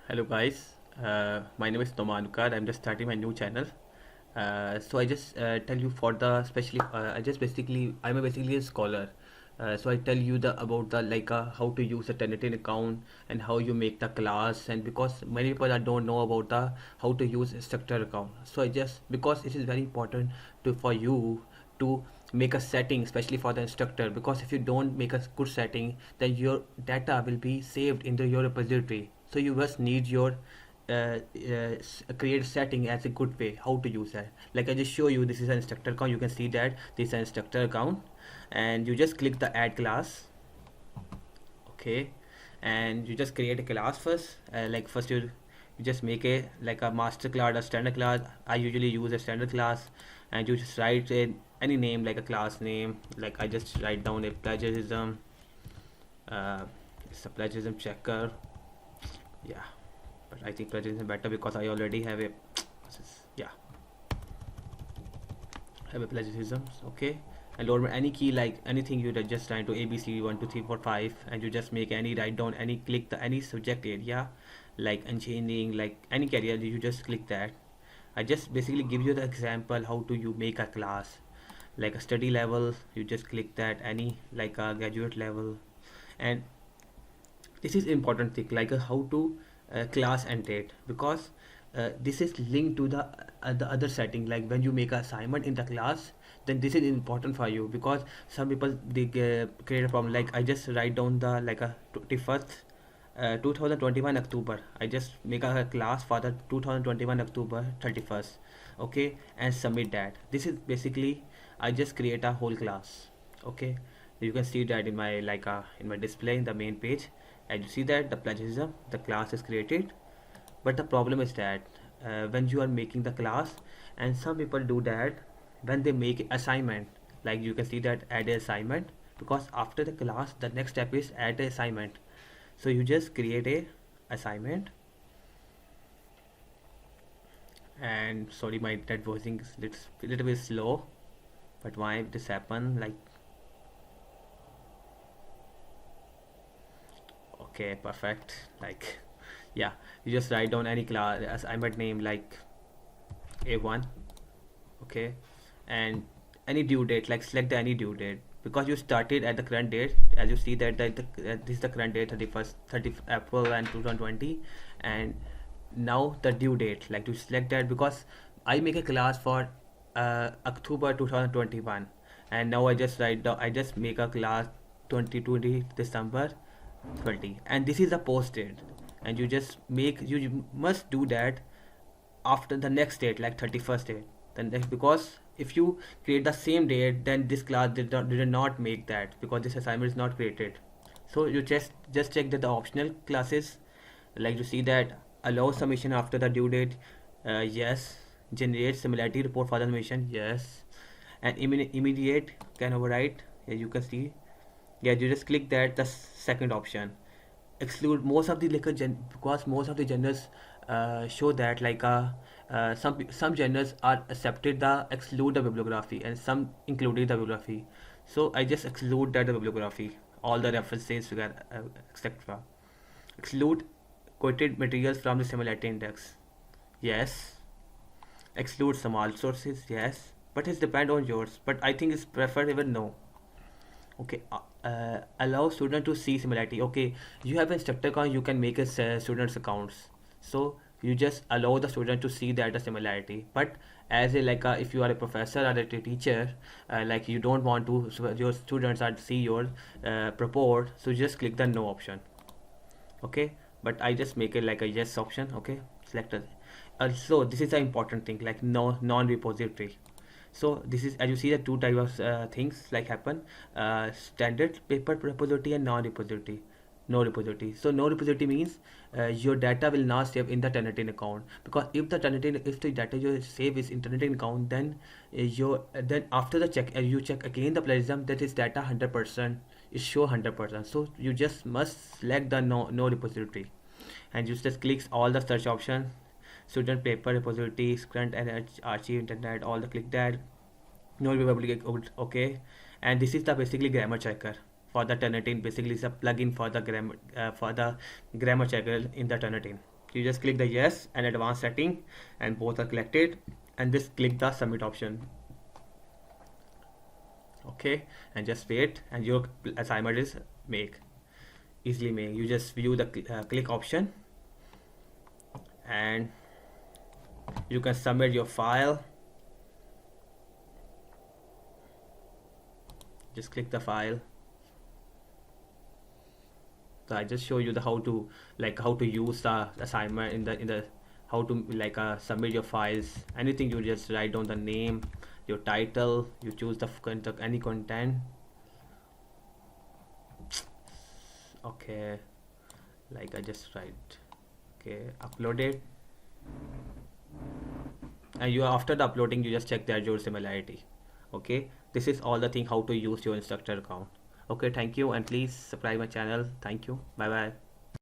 Hello guys, my name is Nomanukar. I'm just starting my new channel. So I just tell you for the especially I just basically I'm a basically a scholar. So I tell you the about the how to use a Turnitin account and how you make the class, and because many people don't know about the how to use a structure account. So I just because it is very important to for you to make a setting especially for the instructor, because if you don't make a good setting then your data will be saved in your repository. So you must need your create setting as a good way how to use that. Like I just show you, this is an instructor account. You can see that this is an instructor account, and you just click the add class. Okay, and you just create a class first. Like first you just make a like a master class, a standard class. I usually use a standard class, and you just write any name like a class name. Like I just write down a plagiarism. uh, it's a plagiarism checker. Yeah, but I think plagiarism better because I already have a yeah, have a plagiarism. Okay, and load any key like anything you just trying to ABC 1 2 3 4 5, and you just make any write down any click the any subject area like engineering, like any career you just click that. I just basically give you the example how to you make a class like a study level. You just click that any like a graduate level, and this is important thing like how to class and date, because this is linked to the other setting. Like when you make an assignment in the class, then this is important for you, because some people they create a problem. Like I just write down the like a 21st 2021 October. I just make a class for the 2021 October 31st. Okay, and submit that. This is basically I just create a whole class. Okay, you can see that in my in my display in the main page, and you see that the plagiarism the class is created. But the problem is that when you are making the class, and some people do that when they make assignment, like you can see that add a assignment, because after the class the next step is add a assignment. So you just create a assignment, and sorry my internet voicing is little bit slow, but why this happen like. Okay, perfect. Like, yeah, you just write down any class assignment name like A1. Okay, and any due date, like select any due date, because you started at the current date. As you see that this is the current date, 31st 30th April and 2020, and now the due date, like to select that, because I make a class for October 2021, and now I just make a class 2020 December 20, and this is the post date. And you just make you must do that after the next date, like 31st date. Then because if you create the same date, then this class did not make that, because this assignment is not created. So you just check that the optional classes, like you see that allow submission after the due date, yes. Generate similarity report for the submission, yes. And immediate can overwrite, yeah, you can see. Yeah, you just click that the second option. Exclude most of the because most of the genders show that some genders are accepted the exclude the bibliography, and some included the bibliography. So I just exclude that the bibliography, all the references together, etc. Exclude quoted materials from the similarity index, yes. Exclude some all sources, yes, but it's depend on yours, but I think it's preferable no. Okay, allow student to see similarity. Okay, you have an instructor account, you can make a students accounts. So you just allow the student to see that a similarity. But as a if you are a professor or a teacher, like you don't want to your students are see your report, so just click the no option. Okay, but I just make it like a yes option. Okay, select it. So this is the important thing, like no non-repository. So this is, as you see, the two type of things like happen: standard paper repository and non-repository. No repository. So no repository means your data will not save in the Turnitin account, because if the data you save is in Turnitin account, then your then after the check you check again the plagiarism, that is data 100% is show 100%. So you just must select the no repository, and you just clicks all the search options, student paper repository, current and archive internet, all the click that no republic. Okay, and this is the basically grammar checker for the Turnitin. Basically it's a plugin for the grammar checker in the Turnitin. You just click the yes and advanced setting, and both are selected, and just click the submit option. Okay, and just wait, and your assignment is make easily make. You just view the click option, and you can submit your file. Just click the file. So I just show you the how to use the assignment in the how to submit your files. Anything, you just write down the name, your title, you choose the any content. Okay, I just write, okay, upload it, and you after the uploading, you just check the Azure similarity. Okay, this is all the thing how to use your instructor account. Okay, thank you, and please subscribe my channel. Thank you, bye bye.